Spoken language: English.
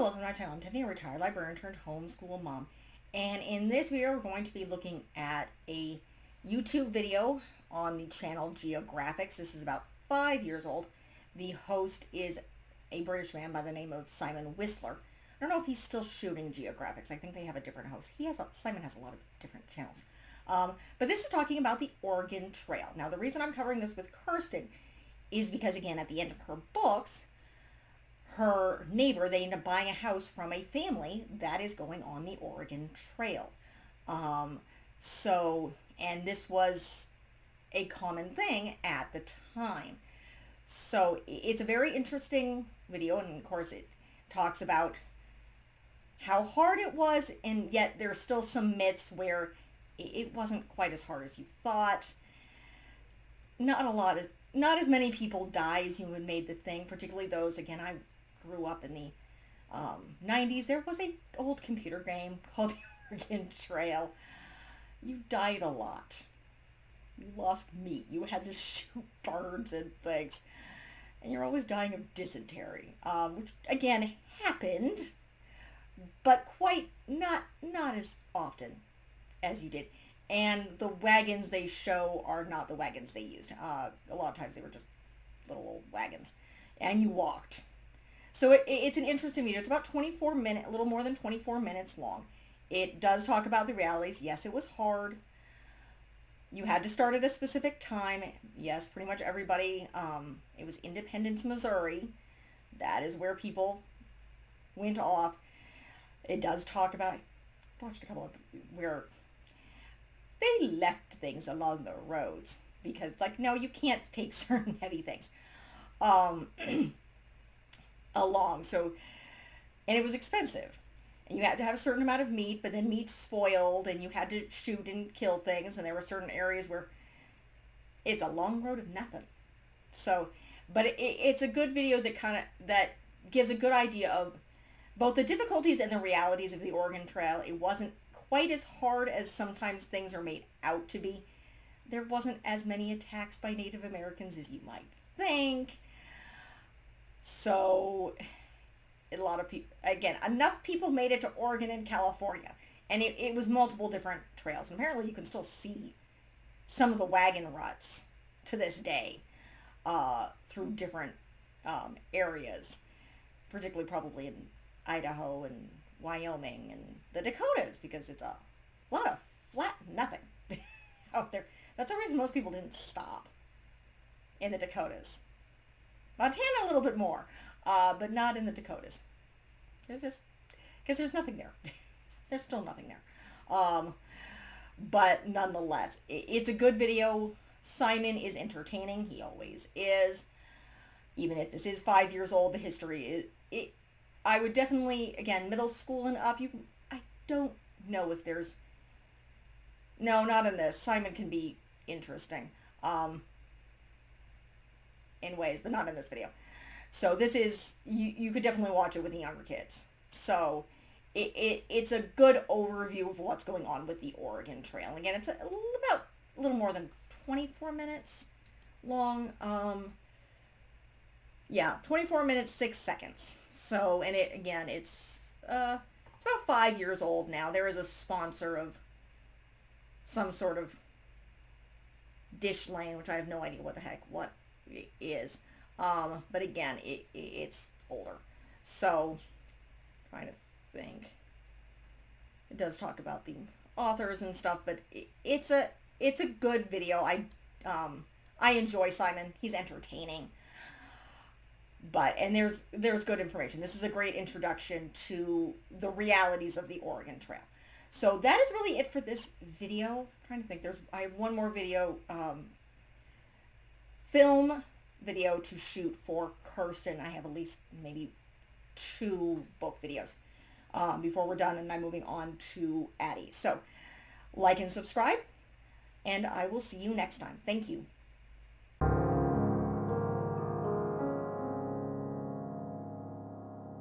welcome to my channel. I'm Tiffany, a retired librarian turned homeschool mom. And in this video, we're going to be looking at a YouTube video on the channel Geograhics. This is about 5 years old. The host is a British man by the name of Simon Whistler. I don't know if he's still shooting Geograhics. I think they have a different host. Simon has a lot of different channels. But this is talking about the Oregon Trail. Now, the reason I'm covering this with Kirsten is because, again, at the end of her books, her neighbor, they end up buying a house from a family that is going on the Oregon Trail. And this was a common thing at the time. So it's a very interesting video, and of course it talks about how hard it was, and yet there's still some myths where it wasn't quite as hard as you thought. Not as many people die as you had made the thing, particularly those, again, I grew up in the 90s. There was a old computer game called the Oregon Trail. You died a lot. You lost meat. You had to shoot birds and things. And you're always dying of dysentery, which, again, happened, but quite not as often as you did. And the wagons they show are not the wagons they used. A lot of times they were just little old wagons. And you walked. So it's an interesting video. It's about 24 minutes, a little more than 24 minutes long. It does talk about the realities. Yes, it was hard. You had to start at a specific time. Yes, pretty much everybody. It was Independence, Missouri. That is where people went off. It does talk about, I watched a couple of where they left things along the roads because it's like, no, you can't take certain heavy things along. So, and it was expensive. And you had to have a certain amount of meat, but then meat spoiled, and you had to shoot and kill things, and there were certain areas where it's a long road of nothing. So, but it's a good video that gives a good idea of both the difficulties and the realities of the Oregon Trail. It wasn't quite as hard as sometimes things are made out to be. There wasn't as many attacks by Native Americans as you might think. So, a lot of people, again, enough people made it to Oregon and California. And it was multiple different trails. And apparently you can still see some of the wagon ruts to this day through different areas, particularly probably in Idaho and Wyoming and the Dakotas, because it's a lot of flat nothing out there. That's the reason most people didn't stop in the Dakotas. Montana a little bit more, but not in the Dakotas. There's just, because there's nothing there. There's still nothing there. But nonetheless, it's a good video. Simon is entertaining. He always is. Even if this is 5 years old, the history is, I would definitely, again, middle school and up, I don't know if there's, no, not in this. Simon can be interesting in ways, but not in this video. So this is, you could definitely watch it with the younger kids. So it's a good overview of what's going on with the Oregon Trail. Again, it's about a little more than 24 minutes long. Yeah, 24 minutes, 6 seconds. So, and it's about 5 years old now. There is a sponsor of some sort of dish lane, which I have no idea what it is. But again, it's older. So, trying to think. It does talk about the authors and stuff, but it's a good video. I enjoy Simon. He's entertaining. And there's good information. This is a great introduction to the realities of the Oregon Trail. So that is really it for this video. I'm trying to think. I have one more video, film video to shoot for Kirsten. I have at least maybe 2 book videos before we're done, and I'm moving on to Addie. So like and subscribe, and I will see you next time. Thank you.